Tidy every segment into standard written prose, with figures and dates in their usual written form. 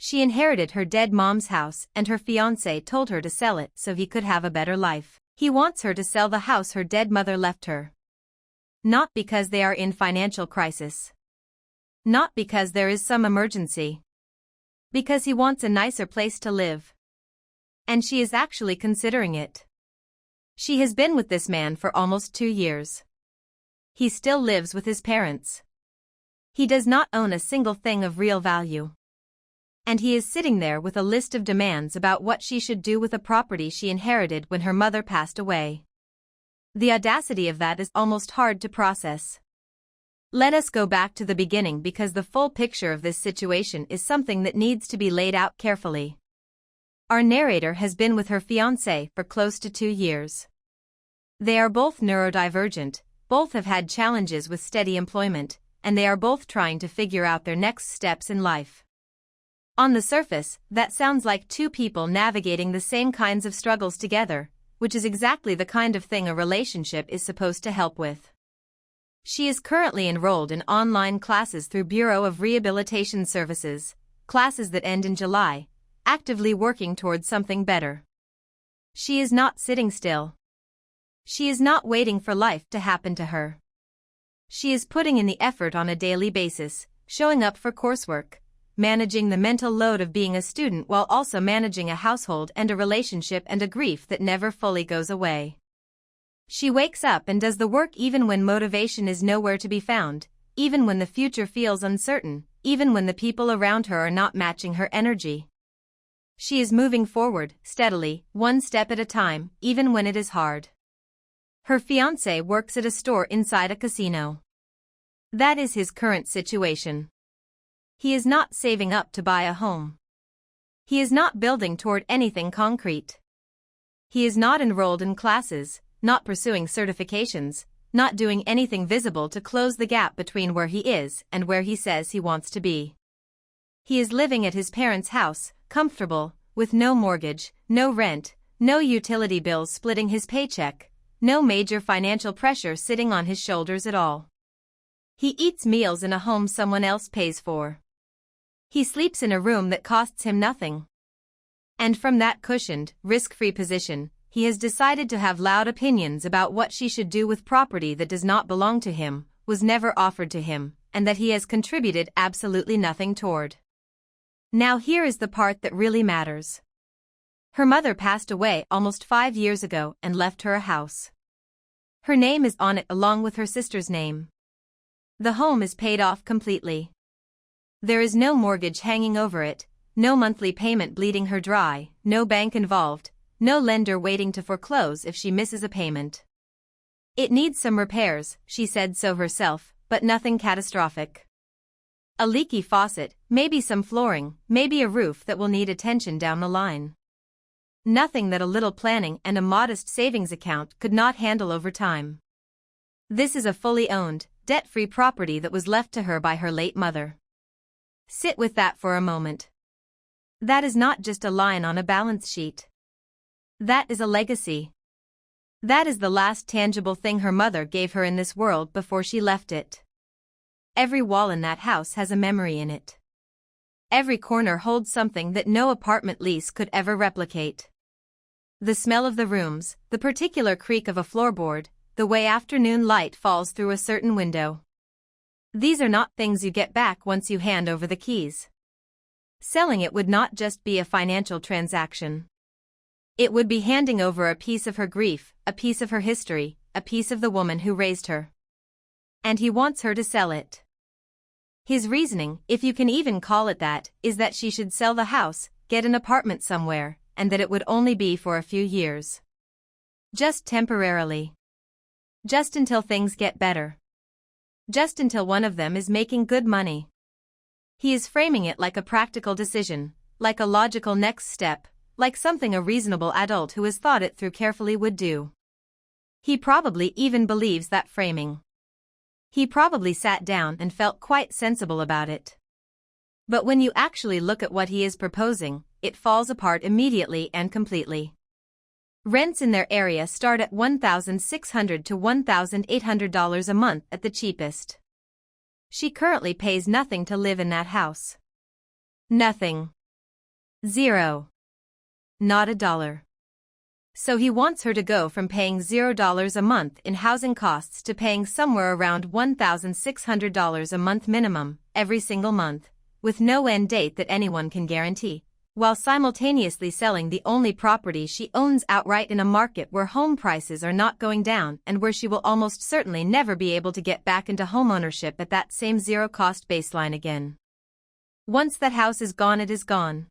She inherited her dead mom's house and her fiancé told her to sell it so he could have a better life. He wants her to sell the house her dead mother left her. Not because they are in financial crisis. Not because there is some emergency. Because he wants a nicer place to live. And she is actually considering it. She has been with this man for almost 2 years. He still lives with his parents. He does not own a single thing of real value. And he is sitting there with a list of demands about what she should do with a property she inherited when her mother passed away. The audacity of that is almost hard to process. Let us go back to the beginning because the full picture of this situation is something that needs to be laid out carefully. Our narrator has been with her fiancé for close to 2 years. They are both neurodivergent, both have had challenges with steady employment, and they are both trying to figure out their next steps in life. On the surface, that sounds like two people navigating the same kinds of struggles together, which is exactly the kind of thing a relationship is supposed to help with. She is currently enrolled in online classes through Bureau of Rehabilitation Services, classes that end in July, actively working towards something better. She is not sitting still. She is not waiting for life to happen to her. She is putting in the effort on a daily basis, showing up for coursework, managing the mental load of being a student while also managing a household and a relationship and a grief that never fully goes away. She wakes up and does the work even when motivation is nowhere to be found, even when the future feels uncertain, even when the people around her are not matching her energy. She is moving forward, steadily, one step at a time, even when it is hard. Her fiancé works at a store inside a casino. That is his current situation. He is not saving up to buy a home. He is not building toward anything concrete. He is not enrolled in classes, not pursuing certifications, not doing anything visible to close the gap between where he is and where he says he wants to be. He is living at his parents' house, comfortable, with no mortgage, no rent, no utility bills splitting his paycheck, no major financial pressure sitting on his shoulders at all. He eats meals in a home someone else pays for. He sleeps in a room that costs him nothing. And from that cushioned, risk-free position, he has decided to have loud opinions about what she should do with property that does not belong to him, was never offered to him, and that he has contributed absolutely nothing toward. Now here is the part that really matters. Her mother passed away almost 5 years ago and left her a house. Her name is on it along with her sister's name. The home is paid off completely. There is no mortgage hanging over it, no monthly payment bleeding her dry, no bank involved, no lender waiting to foreclose if she misses a payment. It needs some repairs, she said so herself, but nothing catastrophic. A leaky faucet, maybe some flooring, maybe a roof that will need attention down the line. Nothing that a little planning and a modest savings account could not handle over time. This is a fully owned, debt-free property that was left to her by her late mother. Sit with that for a moment. That is not just a line on a balance sheet. That is a legacy. That is the last tangible thing her mother gave her in this world before she left it. Every wall in that house has a memory in it. Every corner holds something that no apartment lease could ever replicate. The smell of the rooms, the particular creak of a floorboard, the way afternoon light falls through a certain window. These are not things you get back once you hand over the keys. Selling it would not just be a financial transaction. It would be handing over a piece of her grief, a piece of her history, a piece of the woman who raised her. And he wants her to sell it. His reasoning, if you can even call it that, is that she should sell the house, get an apartment somewhere, and that it would only be for a few years. Just temporarily. Just until things get better. Just until one of them is making good money. He is framing it like a practical decision, like a logical next step, like something a reasonable adult who has thought it through carefully would do. He probably even believes that framing. He probably sat down and felt quite sensible about it. But when you actually look at what he is proposing, it falls apart immediately and completely. Rents in their area start at $1,600 to $1,800 a month at the cheapest. She currently pays nothing to live in that house. Nothing. Zero. Not a dollar. So he wants her to go from paying $0 a month in housing costs to paying somewhere around $1,600 a month minimum, every single month, with no end date that anyone can guarantee, while simultaneously selling the only property she owns outright in a market where home prices are not going down and where she will almost certainly never be able to get back into homeownership at that same zero-cost baseline again. Once that house is gone, it is gone.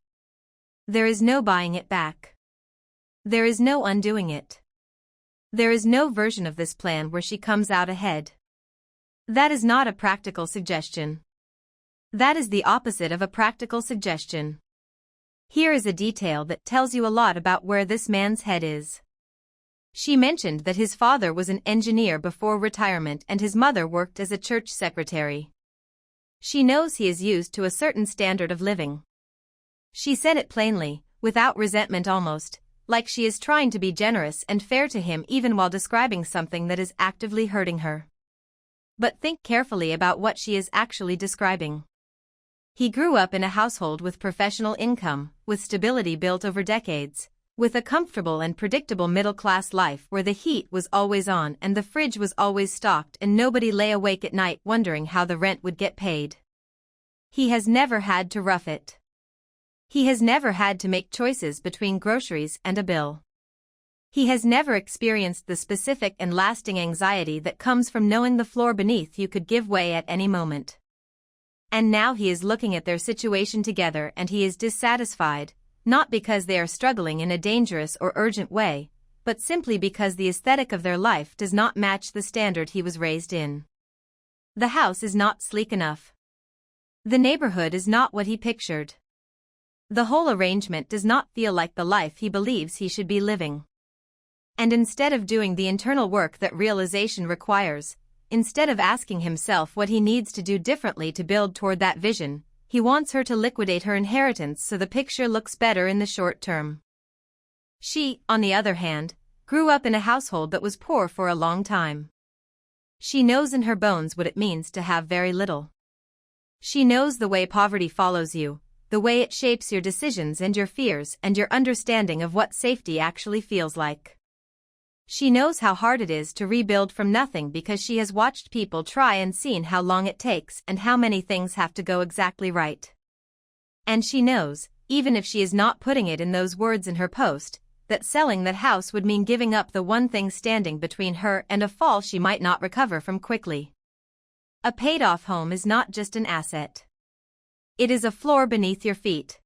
There is no buying it back. There is no undoing it. There is no version of this plan where she comes out ahead. That is not a practical suggestion. That is the opposite of a practical suggestion. Here is a detail that tells you a lot about where this man's head is. She mentioned that his father was an engineer before retirement and his mother worked as a church secretary. She knows he is used to a certain standard of living. She said it plainly, without resentment almost, like she is trying to be generous and fair to him even while describing something that is actively hurting her. But think carefully about what she is actually describing. He grew up in a household with professional income, with stability built over decades, with a comfortable and predictable middle-class life where the heat was always on and the fridge was always stocked and nobody lay awake at night wondering how the rent would get paid. He has never had to rough it. He has never had to make choices between groceries and a bill. He has never experienced the specific and lasting anxiety that comes from knowing the floor beneath you could give way at any moment. And now he is looking at their situation together and he is dissatisfied, not because they are struggling in a dangerous or urgent way, but simply because the aesthetic of their life does not match the standard he was raised in. The house is not sleek enough. The neighborhood is not what he pictured. The whole arrangement does not feel like the life he believes he should be living. And instead of doing the internal work that realization requires, instead of asking himself what he needs to do differently to build toward that vision, he wants her to liquidate her inheritance so the picture looks better in the short term. She, on the other hand, grew up in a household that was poor for a long time. She knows in her bones what it means to have very little. She knows the way poverty follows you, the way it shapes your decisions and your fears and your understanding of what safety actually feels like. She knows how hard it is to rebuild from nothing because she has watched people try and seen how long it takes and how many things have to go exactly right. And she knows, even if she is not putting it in those words in her post, that selling that house would mean giving up the one thing standing between her and a fall she might not recover from quickly. A paid-off home is not just an asset. It is a floor beneath your feet.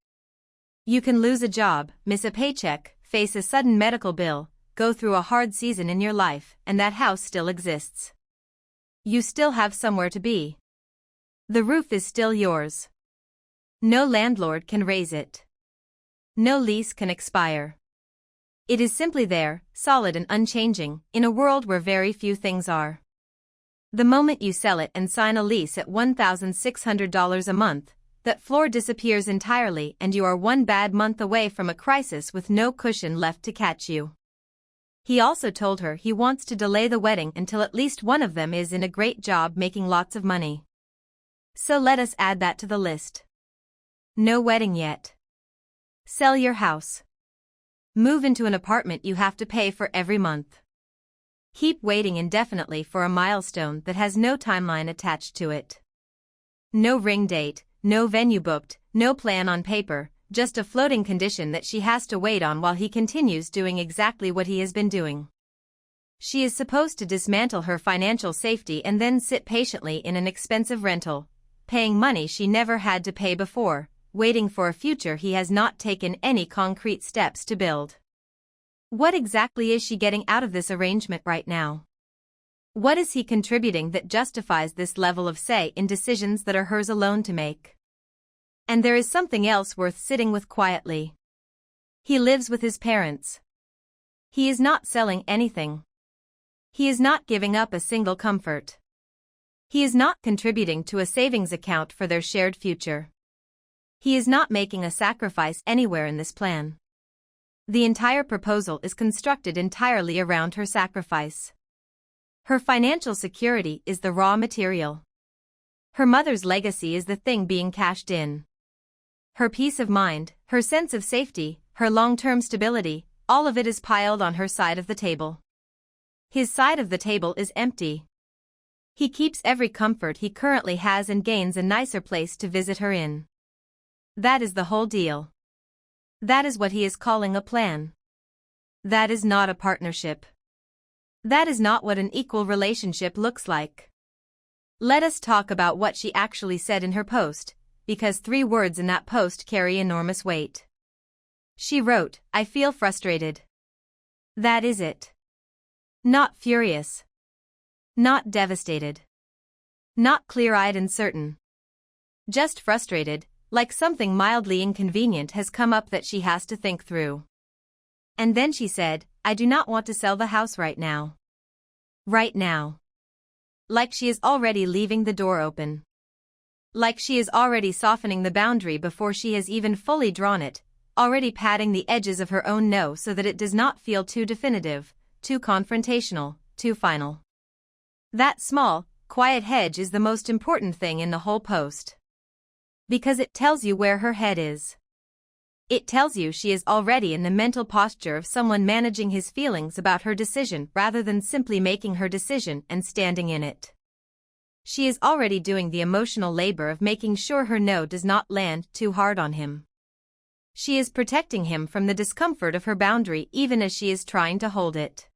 You can lose a job, miss a paycheck, face a sudden medical bill, go through a hard season in your life, and that house still exists. You still have somewhere to be. The roof is still yours. No landlord can raise it. No lease can expire. It is simply there, solid and unchanging, in a world where very few things are. The moment you sell it and sign a lease at $1,600 a month, that floor disappears entirely and you are one bad month away from a crisis with no cushion left to catch you. He also told her he wants to delay the wedding until at least one of them is in a great job making lots of money. So let us add that to the list. No wedding yet. Sell your house. Move into an apartment you have to pay for every month. Keep waiting indefinitely for a milestone that has no timeline attached to it. No ring date, no venue booked, no plan on paper, just a floating condition that she has to wait on while he continues doing exactly what he has been doing. She is supposed to dismantle her financial safety and then sit patiently in an expensive rental, paying money she never had to pay before, waiting for a future he has not taken any concrete steps to build. What exactly is she getting out of this arrangement right now? What is he contributing that justifies this level of say in decisions that are hers alone to make? And there is something else worth sitting with quietly. He lives with his parents. He is not selling anything. He is not giving up a single comfort. He is not contributing to a savings account for their shared future. He is not making a sacrifice anywhere in this plan. The entire proposal is constructed entirely around her sacrifice. Her financial security is the raw material. Her mother's legacy is the thing being cashed in. Her peace of mind, her sense of safety, her long-term stability, all of it is piled on her side of the table. His side of the table is empty. He keeps every comfort he currently has and gains a nicer place to visit her in. That is the whole deal. That is what he is calling a plan. That is not a partnership. That is not what an equal relationship looks like. Let us talk about what she actually said in her post, because 3 words in that post carry enormous weight. She wrote, "I feel frustrated." That is it. Not furious. Not devastated. Not clear-eyed and certain. Just frustrated, like something mildly inconvenient has come up that she has to think through. And then she said, "I do not want to sell the house right now." Right now. Like she is already leaving the door open. Like she is already softening the boundary before she has even fully drawn it, already padding the edges of her own no so that it does not feel too definitive, too confrontational, too final. That small, quiet hedge is the most important thing in the whole post. Because it tells you where her head is. It tells you she is already in the mental posture of someone managing his feelings about her decision rather than simply making her decision and standing in it. She is already doing the emotional labor of making sure her no does not land too hard on him. She is protecting him from the discomfort of her boundary even as she is trying to hold it.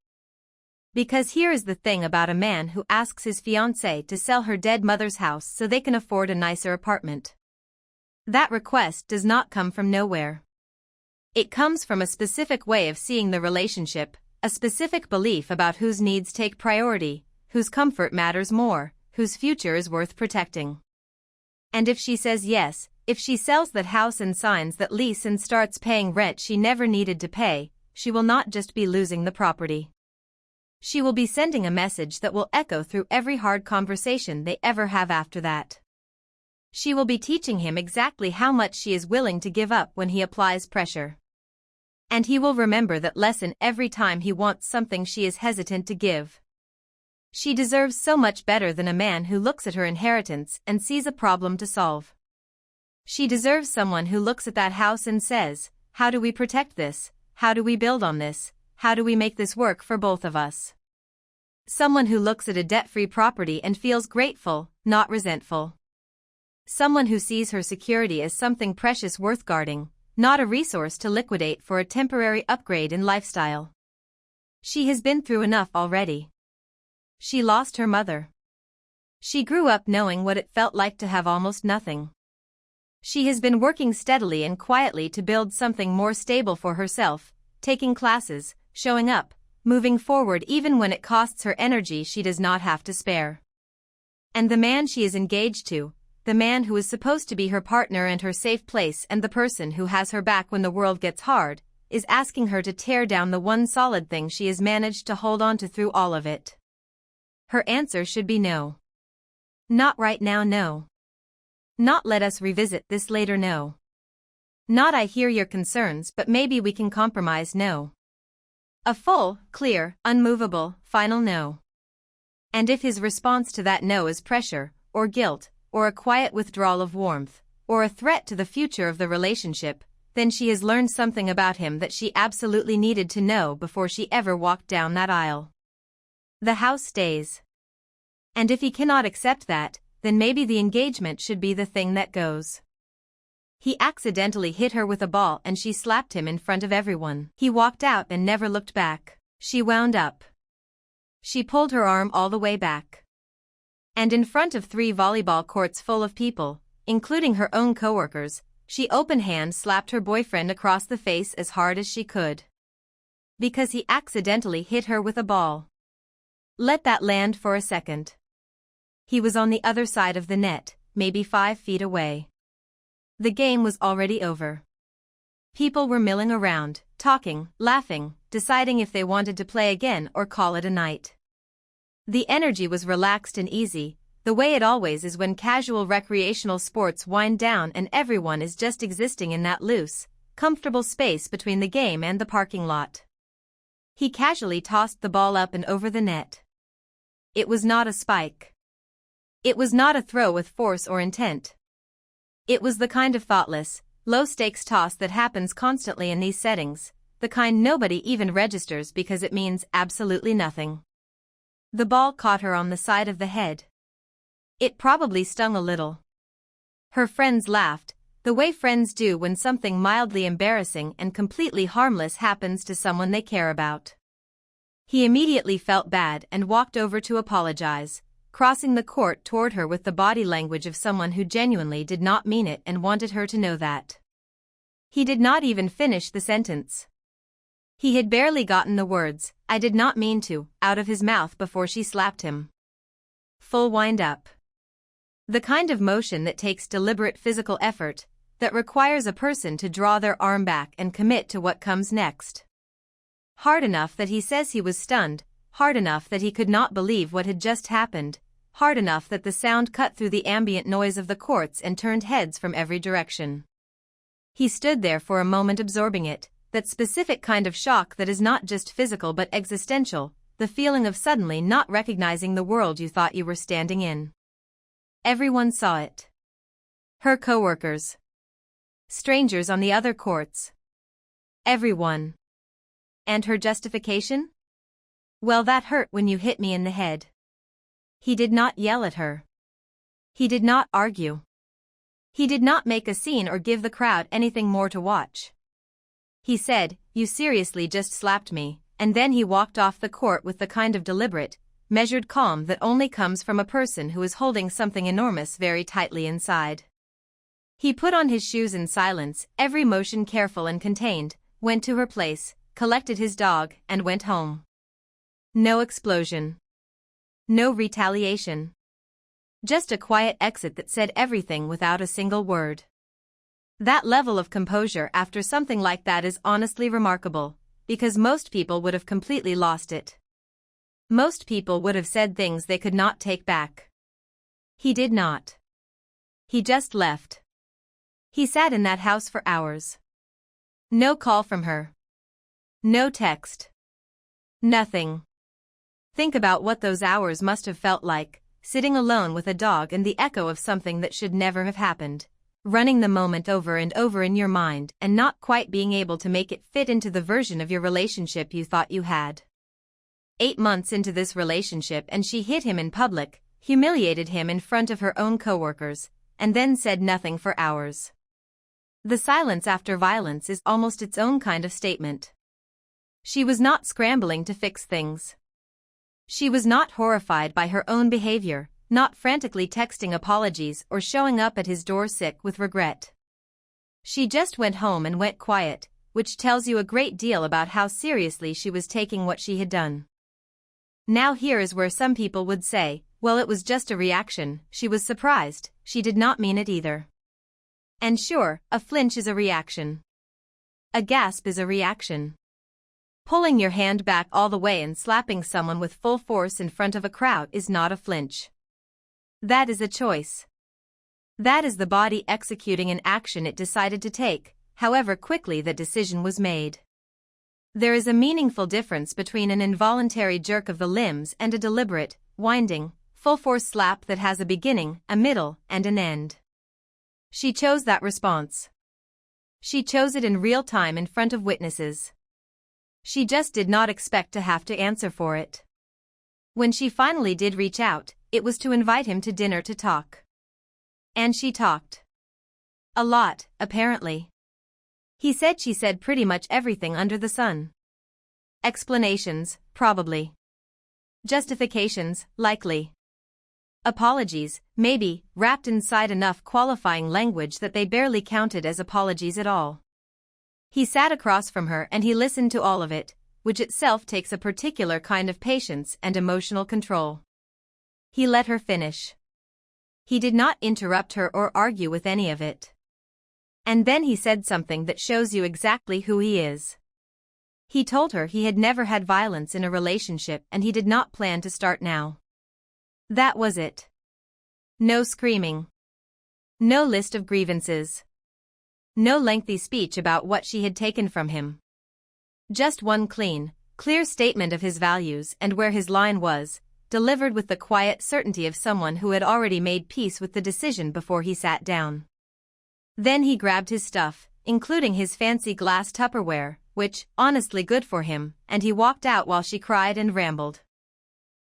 Because here is the thing about a man who asks his fiancée to sell her dead mother's house so they can afford a nicer apartment. That request does not come from nowhere. It comes from a specific way of seeing the relationship, a specific belief about whose needs take priority, whose comfort matters more, whose future is worth protecting. And if she says yes, if she sells that house and signs that lease and starts paying rent she never needed to pay, she will not just be losing the property. She will be sending a message that will echo through every hard conversation they ever have after that. She will be teaching him exactly how much she is willing to give up when he applies pressure. And he will remember that lesson every time he wants something she is hesitant to give. She deserves so much better than a man who looks at her inheritance and sees a problem to solve. She deserves someone who looks at that house and says, "How do we protect this? How do we build on this? How do we make this work for both of us?" Someone who looks at a debt-free property and feels grateful, not resentful. Someone who sees her security as something precious worth guarding, not a resource to liquidate for a temporary upgrade in lifestyle. She has been through enough already. She lost her mother. She grew up knowing what it felt like to have almost nothing. She has been working steadily and quietly to build something more stable for herself, taking classes, showing up, moving forward even when it costs her energy she does not have to spare. And the man she is engaged to, the man who is supposed to be her partner and her safe place and the person who has her back when the world gets hard, is asking her to tear down the one solid thing she has managed to hold on to through all of it. Her answer should be no. Not right now, no. Not let us revisit this later, no. Not I hear your concerns but maybe we can compromise, no. A full, clear, unmovable, final no. And if his response to that no is pressure, or guilt, or a quiet withdrawal of warmth, or a threat to the future of the relationship, then she has learned something about him that she absolutely needed to know before she ever walked down that aisle. The house stays. And if he cannot accept that, then maybe the engagement should be the thing that goes. He accidentally hit her with a ball and she slapped him in front of everyone. He walked out and never looked back. She wound up. She pulled her arm all the way back. And in front of 3 volleyball courts full of people, including her own coworkers, she open-hand slapped her boyfriend across the face as hard as she could. Because he accidentally hit her with a ball. Let that land for a second. He was on the other side of the net, maybe 5 feet away. The game was already over. People were milling around, talking, laughing, deciding if they wanted to play again or call it a night. The energy was relaxed and easy, the way it always is when casual recreational sports wind down and everyone is just existing in that loose, comfortable space between the game and the parking lot. He casually tossed the ball up and over the net. It was not a spike. It was not a throw with force or intent. It was the kind of thoughtless, low-stakes toss that happens constantly in these settings, the kind nobody even registers because it means absolutely nothing. The ball caught her on the side of the head. It probably stung a little. Her friends laughed, the way friends do when something mildly embarrassing and completely harmless happens to someone they care about. He immediately felt bad and walked over to apologize, crossing the court toward her with the body language of someone who genuinely did not mean it and wanted her to know that. He did not even finish the sentence. He had barely gotten the words, "I did not mean to," out of his mouth before she slapped him. Full wind-up. The kind of motion that takes deliberate physical effort, that requires a person to draw their arm back and commit to what comes next. Hard enough that he says he was stunned, hard enough that he could not believe what had just happened, hard enough that the sound cut through the ambient noise of the courts and turned heads from every direction. He stood there for a moment absorbing it, that specific kind of shock that is not just physical but existential, the feeling of suddenly not recognizing the world you thought you were standing in. Everyone saw it. Her coworkers. Strangers on the other courts. Everyone. And her justification? "Well, that hurt when you hit me in the head." He did not yell at her. He did not argue. He did not make a scene or give the crowd anything more to watch. He said, "You seriously just slapped me," and then he walked off the court with the kind of deliberate, measured calm that only comes from a person who is holding something enormous very tightly inside. He put on his shoes in silence, every motion careful and contained, went to her place, collected his dog, and went home. No explosion. No retaliation. Just a quiet exit that said everything without a single word. That level of composure after something like that is honestly remarkable, because most people would have completely lost it. Most people would have said things they could not take back. He did not. He just left. He sat in that house for hours. No call from her. No text. Nothing. Think about what those hours must have felt like, sitting alone with a dog and the echo of something that should never have happened, running the moment over and over in your mind and not quite being able to make it fit into the version of your relationship you thought you had. 8 months into this relationship and she hit him in public, humiliated him in front of her own coworkers, and then said nothing for hours. The silence after violence is almost its own kind of statement. She was not scrambling to fix things. She was not horrified by her own behavior, not frantically texting apologies or showing up at his door sick with regret. She just went home and went quiet, which tells you a great deal about how seriously she was taking what she had done. Now here is where some people would say, well, it was just a reaction, she was surprised, she did not mean it either. And sure, a flinch is a reaction. A gasp is a reaction. Pulling your hand back all the way and slapping someone with full force in front of a crowd is not a flinch. That is a choice. That is the body executing an action it decided to take, however quickly the decision was made. There is a meaningful difference between an involuntary jerk of the limbs and a deliberate, winding, full-force slap that has a beginning, a middle, and an end. She chose that response. She chose it in real time in front of witnesses. She just did not expect to have to answer for it. When she finally did reach out, it was to invite him to dinner to talk. And she talked. A lot, apparently. He said she said pretty much everything under the sun. Explanations, probably. Justifications, likely. Apologies, maybe, wrapped inside enough qualifying language that they barely counted as apologies at all. He sat across from her and he listened to all of it, which itself takes a particular kind of patience and emotional control. He let her finish. He did not interrupt her or argue with any of it. And then he said something that shows you exactly who he is. He told her he had never had violence in a relationship and he did not plan to start now. That was it. No screaming. No list of grievances. No lengthy speech about what she had taken from him. Just one clean, clear statement of his values and where his line was, delivered with the quiet certainty of someone who had already made peace with the decision before he sat down. Then he grabbed his stuff, including his fancy glass Tupperware, which, honestly good for him, and he walked out while she cried and rambled.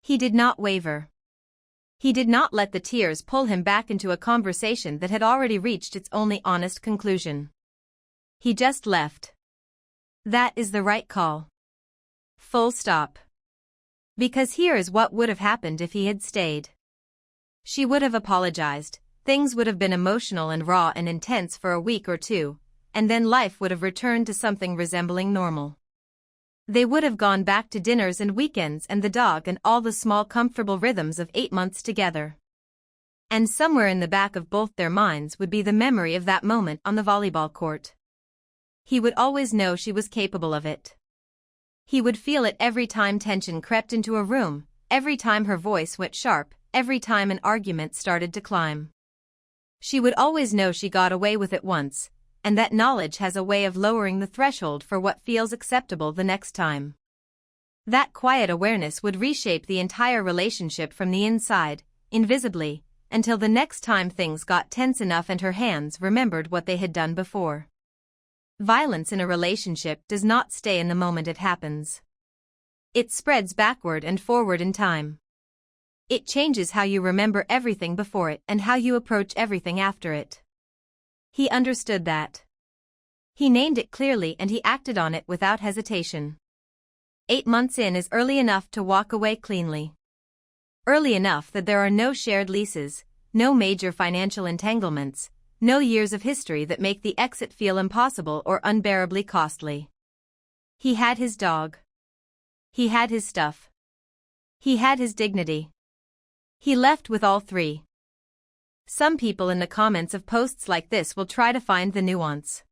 He did not waver. He did not let the tears pull him back into a conversation that had already reached its only honest conclusion. He just left. That is the right call. Full stop. Because here is what would have happened if he had stayed. She would have apologized, things would have been emotional and raw and intense for a week or two, and then life would have returned to something resembling normal. They would have gone back to dinners and weekends and the dog and all the small comfortable rhythms of 8 months together. And somewhere in the back of both their minds would be the memory of that moment on the volleyball court. He would always know she was capable of it. He would feel it every time tension crept into a room, every time her voice went sharp, every time an argument started to climb. She would always know she got away with it once, and that knowledge has a way of lowering the threshold for what feels acceptable the next time. That quiet awareness would reshape the entire relationship from the inside, invisibly, until the next time things got tense enough and her hands remembered what they had done before. Violence in a relationship does not stay in the moment it happens. It spreads backward and forward in time. It changes how you remember everything before it and how you approach everything after it. He understood that. He named it clearly and he acted on it without hesitation. 8 months in is early enough to walk away cleanly. Early enough that there are no shared leases, no major financial entanglements, no years of history that make the exit feel impossible or unbearably costly. He had his dog. He had his stuff. He had his dignity. He left with all three. Some people in the comments of posts like this will try to find the nuance.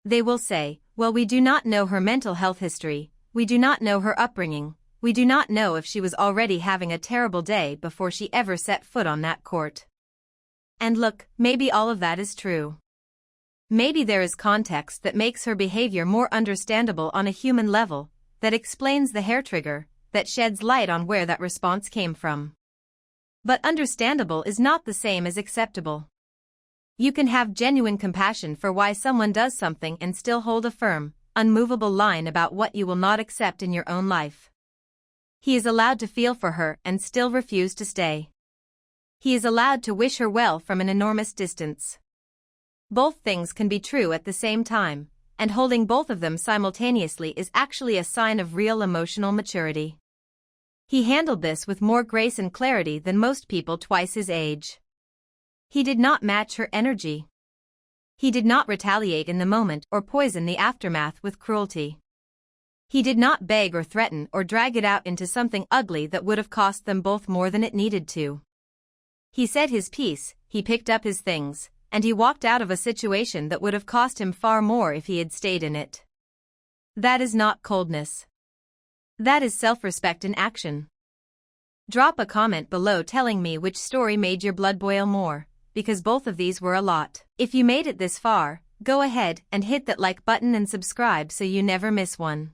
They will say, well, we do not know her mental health history, we do not know her upbringing, we do not know if she was already having a terrible day before she ever set foot on that court. And look, maybe all of that is true. Maybe there is context that makes her behavior more understandable on a human level, that explains the hair trigger, that sheds light on where that response came from. But understandable is not the same as acceptable. You can have genuine compassion for why someone does something and still hold a firm, unmovable line about what you will not accept in your own life. He is allowed to feel for her and still refuse to stay. He is allowed to wish her well from an enormous distance. Both things can be true at the same time, and holding both of them simultaneously is actually a sign of real emotional maturity. He handled this with more grace and clarity than most people twice his age. He did not match her energy. He did not retaliate in the moment or poison the aftermath with cruelty. He did not beg or threaten or drag it out into something ugly that would have cost them both more than it needed to. He said his piece, he picked up his things, and he walked out of a situation that would have cost him far more if he had stayed in it. That is not coldness. That is self-respect in action. Drop a comment below telling me which story made your blood boil more, because both of these were a lot. If you made it this far, go ahead and hit that like button and subscribe so you never miss one.